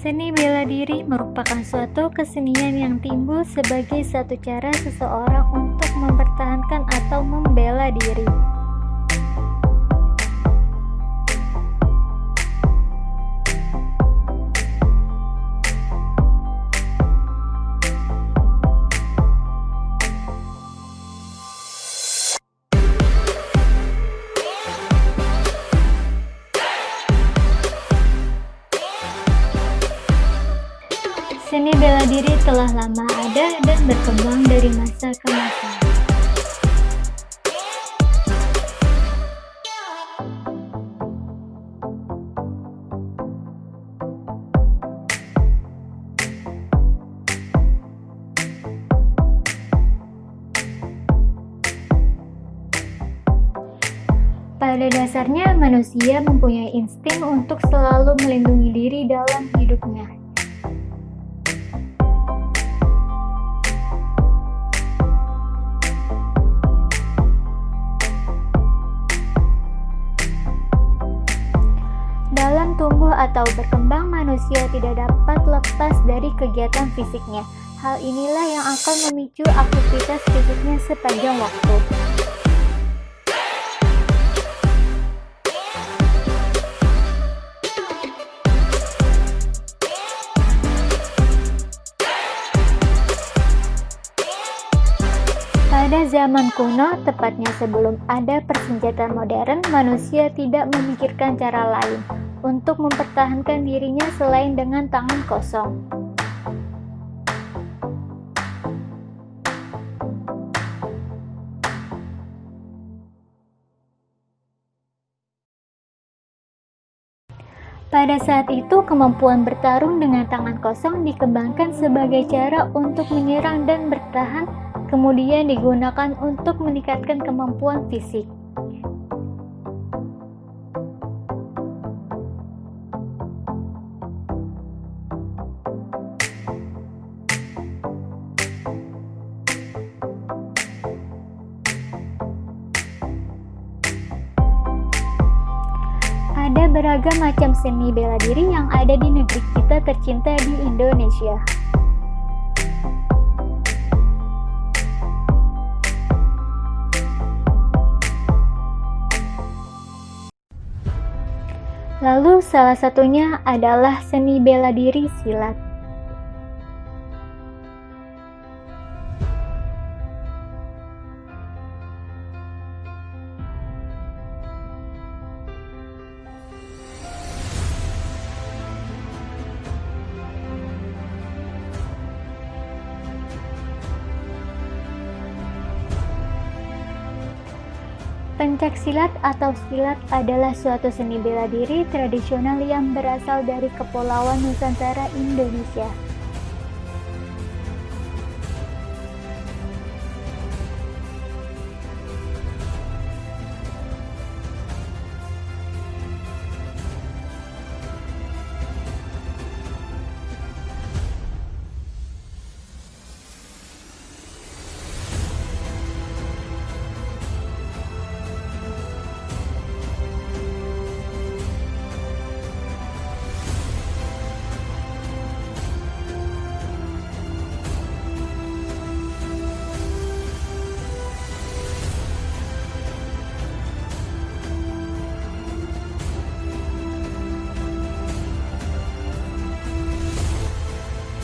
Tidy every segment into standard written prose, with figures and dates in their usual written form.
Seni bela diri merupakan suatu kesenian yang timbul sebagai satu cara seseorang untuk mempertahankan atau membela diri. Seni bela diri telah lama ada dan berkembang dari masa ke masa. Pada dasarnya, manusia mempunyai insting untuk selalu melindungi diri dalam hidupnya. Dalam tumbuh atau berkembang, manusia tidak dapat lepas dari kegiatan fisiknya. Hal inilah yang akan memicu aktivitas fisiknya sepanjang waktu. Pada zaman kuno, tepatnya sebelum ada persenjataan modern, manusia tidak memikirkan cara lain untuk mempertahankan dirinya selain dengan tangan kosong. Pada saat itu, kemampuan bertarung dengan tangan kosong dikembangkan sebagai cara untuk menyerang dan bertahan, kemudian digunakan untuk meningkatkan kemampuan fisik. Ada beragam macam seni bela diri yang ada di negeri kita tercinta di Indonesia. Lalu salah satunya adalah seni bela diri silat. Pencaksilat atau silat adalah suatu seni bela diri tradisional yang berasal dari Kepulauan Nusantara, Indonesia.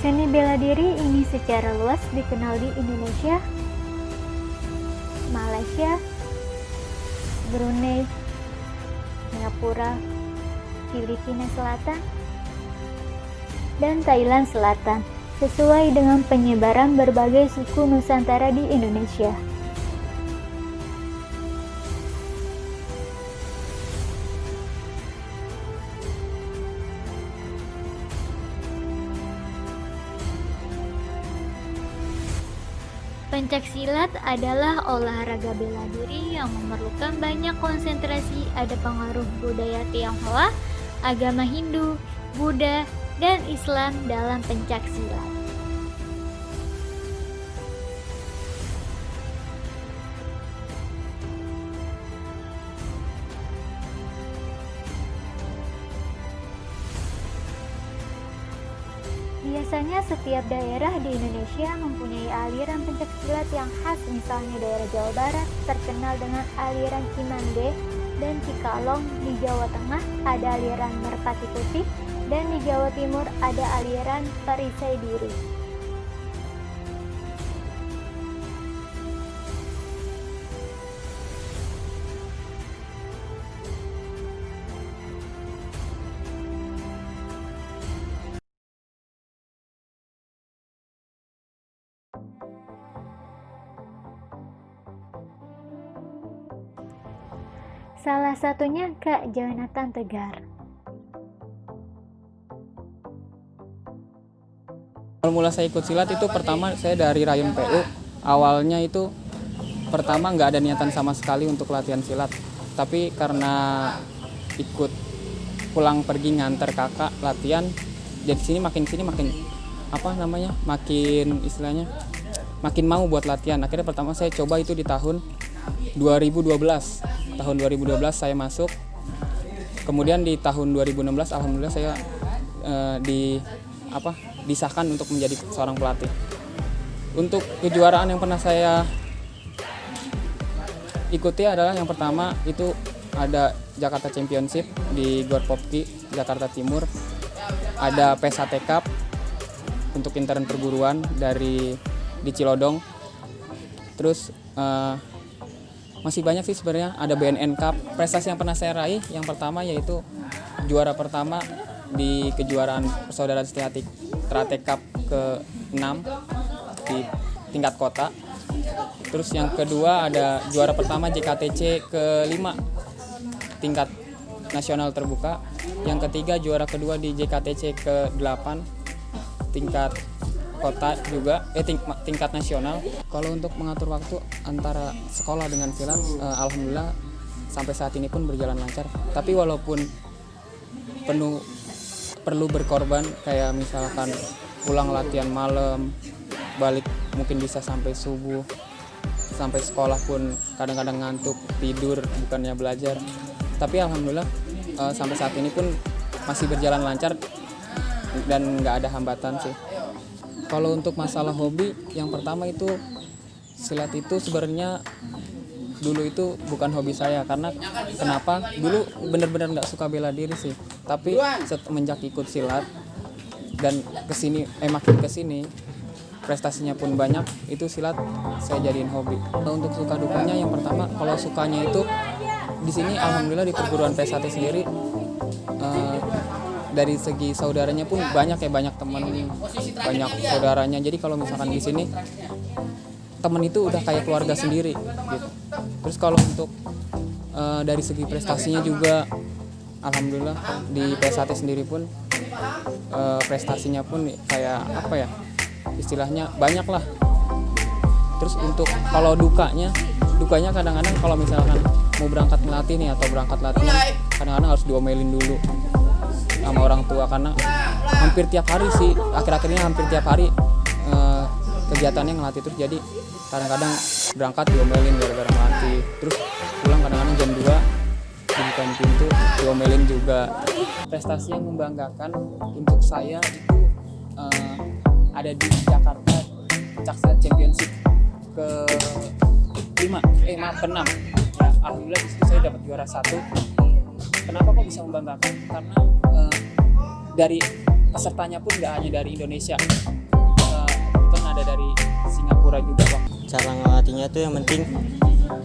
Seni bela diri ini secara luas dikenal di Indonesia, Malaysia, Brunei, Singapura, Filipina Selatan, dan Thailand Selatan, sesuai dengan penyebaran berbagai suku Nusantara di Indonesia. Pencaksilat adalah olahraga bela diri yang memerlukan banyak konsentrasi. Ada pengaruh budaya Tionghoa, agama Hindu, Buddha, dan Islam dalam pencaksilat. Biasanya setiap daerah di Indonesia mempunyai aliran pencaksilat yang khas. Misalnya daerah Jawa Barat terkenal dengan aliran Cimande dan Cikalong, di Jawa Tengah ada aliran Merpati Putih, dan di Jawa Timur ada aliran Perisai Diri. Salah satunya Kak Jonathan Tegar. Awal mula saya ikut silat itu pertama saya dari Rayon PU. Awalnya itu pertama nggak ada niatan sama sekali untuk latihan silat. Tapi karena ikut pulang pergi nganter kakak latihan, jadi makin istilahnya makin mau buat latihan. Akhirnya pertama saya coba itu di tahun 2012. Tahun 2012 saya masuk. Kemudian di tahun 2016 alhamdulillah saya disahkan untuk menjadi seorang pelatih. Untuk kejuaraan yang pernah saya ikuti adalah yang pertama itu ada Jakarta Championship di Gor Popki, Jakarta Timur. Ada PSAT Cup untuk intern perguruan di Cilodong. Terus masih banyak sih sebenarnya, ada BNN Cup. Prestasi yang pernah saya raih yang pertama yaitu juara pertama di kejuaraan Persaudaraan Strate Cup ke-6 di tingkat kota. Terus yang kedua ada juara pertama JKTC ke-5 tingkat nasional terbuka. Yang ketiga juara kedua di JKTC ke-8 tingkat kota juga, tingkat nasional. Kalau untuk mengatur waktu antara sekolah dengan silat, alhamdulillah sampai saat ini pun berjalan lancar. Tapi walaupun perlu berkorban, kayak misalkan pulang latihan malam, balik mungkin bisa sampai subuh, sampai sekolah pun kadang-kadang ngantuk, tidur bukannya belajar. Tapi alhamdulillah sampai saat ini pun masih berjalan lancar dan nggak ada hambatan sih. Kalau untuk masalah hobi, yang pertama itu silat itu sebenarnya dulu itu bukan hobi saya. Karena kenapa? Dulu benar-benar nggak suka bela diri sih. Tapi semenjak ikut silat dan makin kesini prestasinya pun banyak, itu silat saya jadiin hobi. Untuk suka dukanya, yang pertama kalau sukanya itu di sini alhamdulillah di perguruan PSAT sendiri dari segi saudaranya pun banyak teman, banyak saudaranya. Jadi kalau misalkan di sini teman itu udah kayak keluarga sendiri gitu. Terus kalau untuk dari segi prestasinya juga alhamdulillah di PSAT sendiri pun prestasinya pun kayak istilahnya banyak lah. Terus untuk kalau dukanya kadang-kadang kalau misalkan mau berangkat melatih nih atau berangkat latihan, kadang-kadang harus diomelin dulu sama orang tua, karena hampir tiap hari sih, akhir-akhir ini hampir tiap hari kegiatannya ngelatih terus. Jadi kadang-kadang berangkat diomelin gara-gara ngelatih, terus pulang kadang-kadang jam 2 dibukain pintu diomelin juga. Prestasi yang membanggakan untuk saya itu ada di Jakarta Caksilat Championship ke-6 ya, alhamdulillah di situ saya dapat juara 1. Kenapa kok bisa membanggakan? Karena dari pesertanya pun nggak hanya dari Indonesia, kan ada dari Singapura juga, Bang. Cara ngelatihnya tuh yang penting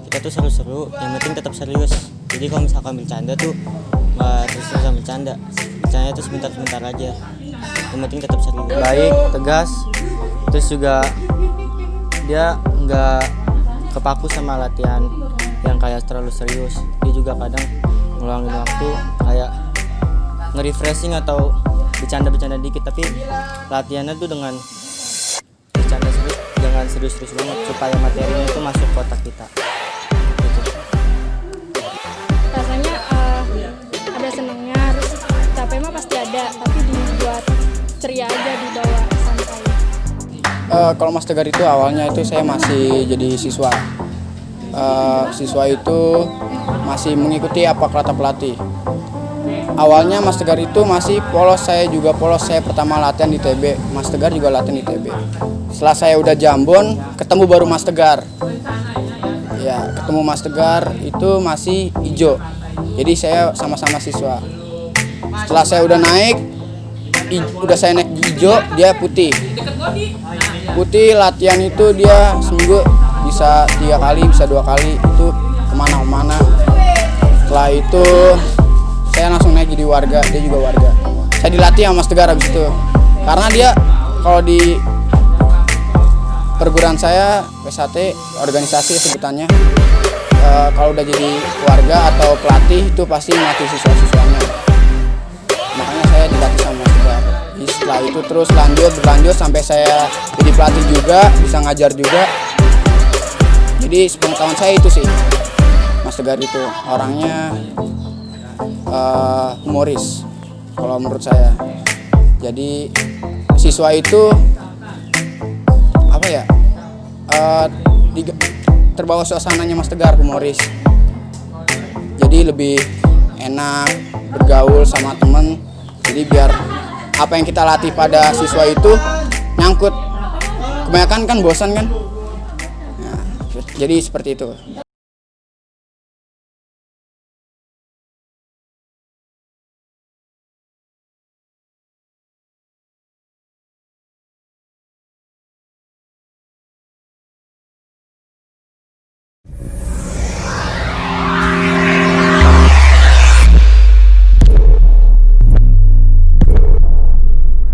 kita tuh seru-seru, yang penting tetap serius. Jadi kalau misalkan bercanda tuh nggak terus-terusan bercandanya tuh sebentar-sebentar aja. Yang penting tetap serius, baik, tegas. Terus juga dia nggak kepaku sama latihan yang kayak terlalu serius. Dia juga kadang ngeluangin waktu kayak nge-refreshing atau bercanda-bercanda dikit, tapi latihannya tuh dengan bercanda serius, jangan serius-serius banget supaya materinya itu masuk ke otak kita gitu. Rasanya ada senangnya, terus capek mah pasti ada, tapi dibuat ceria aja, dibawa santai. Kalau Mas Tegar itu awalnya itu saya masih jadi siswa. Siswa itu masih mengikuti apa kata pelatih. awalnya Mas Tegar itu masih polos, saya juga polos. Saya pertama latihan di TB, Mas Tegar juga latihan di TB. Setelah saya udah jambon, ketemu baru Mas Tegar. Ya, ketemu Mas Tegar itu masih hijau. Jadi saya sama-sama siswa. Setelah saya udah naik, saya naik hijau, dia putih. Putih latihan itu dia seminggu bisa 3 kali, bisa 2 kali, itu kemana-mana. Setelah itu saya langsung naik jadi warga, dia juga warga. Saya dilatih sama Mas Tegar habis itu. Karena dia kalau di perguruan saya PSAT, organisasi sebutannya, kalau udah jadi warga atau pelatih itu pasti melatih siswa-siswanya. Makanya saya dilatih sama Mas Tegar. Setelah itu terus berlanjut sampai saya jadi pelatih juga, bisa ngajar juga. Jadi sepengetahuan saya itu sih, Mas Tegar itu orangnya humoris kalau menurut saya. Jadi siswa itu apa ya, terbawa suasananya Mas Tegar, humoris. Jadi lebih enak bergaul sama temen. Jadi biar apa yang kita latih pada siswa itu nyangkut. Kebanyakan kan bosan kan. Nah, jadi seperti itu.